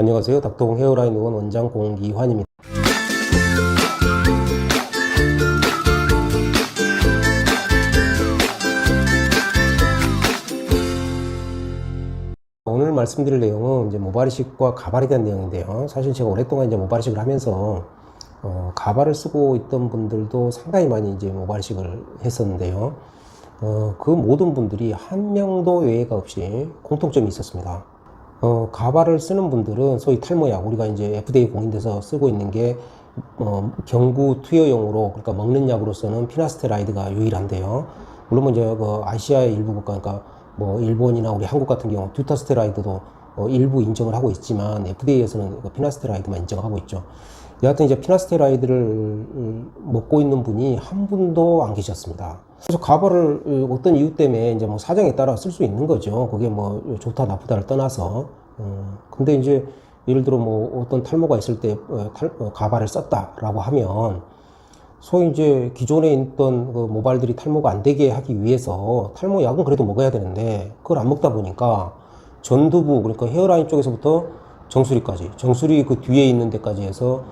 안녕하세요. 닥터공 헤어라인 의원 원장 공기환입니다. 오늘 말씀드릴 내용은 이제 모발 이식과 가발에 대한 내용인데요. 사실 제가 오랫동안 이제 모발 이식을 하면서 가발을 쓰고 있던 분들도 상당히 많이 이제 모발 이식을 했었는데요. 그 모든 분들이 한 명도 예외가 없이 공통점이 있었습니다. 가발을 쓰는 분들은 소위 탈모약, 우리가 이제 FDA 공인돼서 쓰고 있는 게 경구 투여용으로, 그러니까 먹는 약으로서는 피나스테라이드가 유일한데요. 물론 이제 그 아시아의 일부 국가, 그러니까 뭐 일본이나 우리 한국 같은 경우 듀타스테라이드도 일부 인정을 하고 있지만 FDA에서는 그 피나스테라이드만 인정하고 있죠. 여하튼 이제 피나스테라이드를 먹고 있는 분이 한 분도 안 계셨습니다. 그래서 가발을 어떤 이유 때문에 이제 뭐 사정에 따라 쓸 수 있는 거죠. 그게 뭐 좋다 나쁘다를 떠나서. 근데 이제 예를 들어 뭐 어떤 탈모가 있을 때 가발을 썼다라고 하면 소위 이제 기존에 있던 그 모발들이 탈모가 안 되게 하기 위해서 탈모 약은 그래도 먹어야 되는데 그걸 안 먹다 보니까 전두부, 그러니까 헤어라인 쪽에서부터 정수리까지, 정수리 그 뒤에 있는 데까지 해서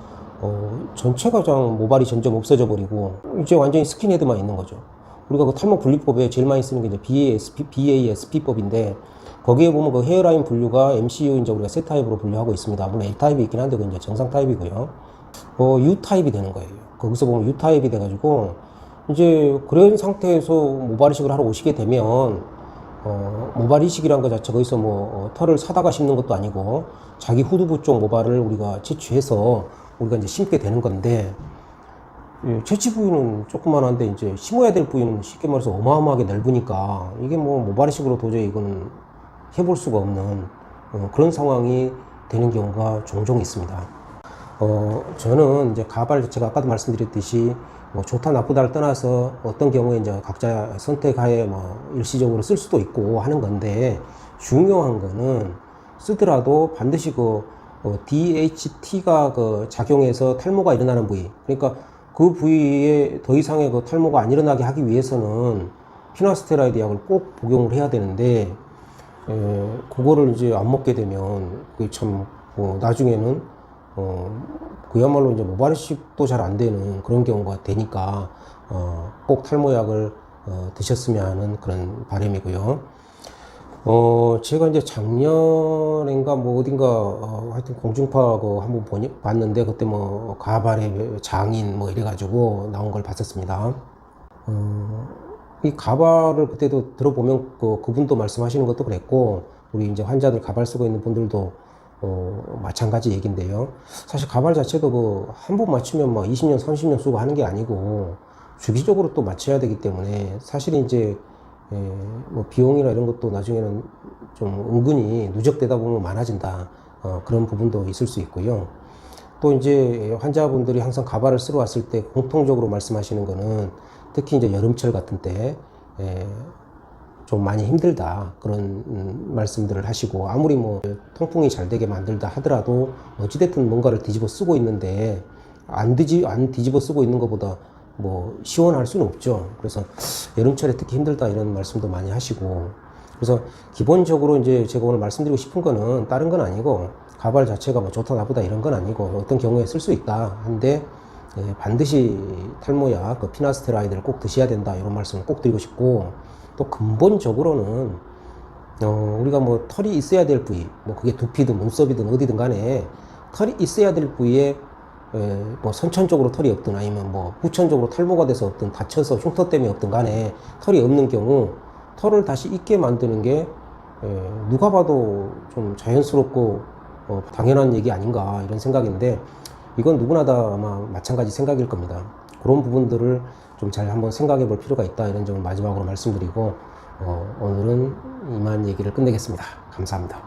전체가 장 모발이 점점 없어져 버리고 이제 완전히 스킨헤드만 있는 거죠. 우리가 그 탈모 분리법에 제일 많이 쓰는 게 이제 BASP법인데 거기에 보면 그 헤어라인 분류가 MCU 이제 우리가 세 타입으로 분류하고 있습니다. 물론 A 타입이 있긴 한데 그 이제 정상 타입이고요. U 타입이 되는 거예요. 거기서 보면 U 타입이 돼가지고 이제 그런 상태에서 모발 이식을 하러 오시게 되면 모발 이식이란 것 자체가 거기서 뭐 털을 사다가 심는 것도 아니고 자기 후두부 쪽 모발을 우리가 채취해서 우리가 이제 심게 되는 건데, 채취 부위는 조그만한데 이제 심어야 될 부위는 쉽게 말해서 어마어마하게 넓으니까 이게 뭐 모발 이식으로 도저히 이거는 해볼 수가 없는 그런 상황이 되는 경우가 종종 있습니다. 저는 이제 가발 자체가 아까도 말씀드렸듯이 뭐 좋다 나쁘다를 떠나서 어떤 경우에 이제 각자 선택하에 뭐 일시적으로 쓸 수도 있고 하는 건데, 중요한 거는 쓰더라도 반드시 그 DHT가 그 작용해서 탈모가 일어나는 부위, 그러니까 그 부위에 더 이상의 그 탈모가 안 일어나게 하기 위해서는 피나스테라이드 약을 꼭 복용을 해야 되는데, 그거를 이제 안 먹게 되면 그게 참 나중에는 그야말로 이제 모발 이식도 잘 안 되는 그런 경우가 되니까 꼭 탈모약을 드셨으면 하는 그런 바람이고요. 제가 이제 작년인가 뭐 어딘가 하여튼 공중파 그 한번 봤는데 그때 뭐 가발의 장인 뭐 이래가지고 나온 걸 봤었습니다. 이 가발을 그때도 들어보면 그분도 말씀하시는 것도 그랬고 우리 이제 환자들 가발 쓰고 있는 분들도 마찬가지 얘기인데요. 사실 가발 자체도 그 한 번 맞추면 막 20년, 30년 쓰고 하는 게 아니고 주기적으로 또 맞춰야 되기 때문에 사실 이제 뭐 비용이나 이런 것도 나중에는 좀 은근히 누적되다 보면 많아진다. 그런 부분도 있을 수 있고요. 또 이제 환자분들이 항상 가발을 쓰러 왔을 때 공통적으로 말씀하시는 거는 특히 이제 여름철 같은 때 좀 많이 힘들다 그런 말씀들을 하시고, 아무리 뭐 통풍이 잘 되게 만들다 하더라도 어찌됐든 뭔가를 뒤집어 쓰고 있는데 안 뒤집어 쓰고 있는 것보다 뭐 시원할 수는 없죠. 그래서 여름철에 특히 힘들다 이런 말씀도 많이 하시고, 그래서 기본적으로 이제 제가 오늘 말씀드리고 싶은 거는 다른 건 아니고 가발 자체가 뭐 좋다 나쁘다 이런 건 아니고 어떤 경우에 쓸 수 있다 한데 반드시 탈모약 그 피나스테라이드를 꼭 드셔야 된다 이런 말씀을 꼭 드리고 싶고, 또 근본적으로는 우리가 뭐 털이 있어야 될 부위, 뭐 그게 두피든 눈썹이든 어디든 간에 털이 있어야 될 부위에 뭐 선천적으로 털이 없든 아니면 뭐 후천적으로 탈모가 돼서 없든 다쳐서 흉터 때문에 없든 간에 털이 없는 경우 털을 다시 있게 만드는 게 누가 봐도 좀 자연스럽고 당연한 얘기 아닌가 이런 생각인데, 이건 누구나 다 아마 마찬가지 생각일 겁니다. 그런 부분들을 좀 잘 한번 생각해 볼 필요가 있다 이런 점을 마지막으로 말씀드리고 오늘은 이만 얘기를 끝내겠습니다. 감사합니다.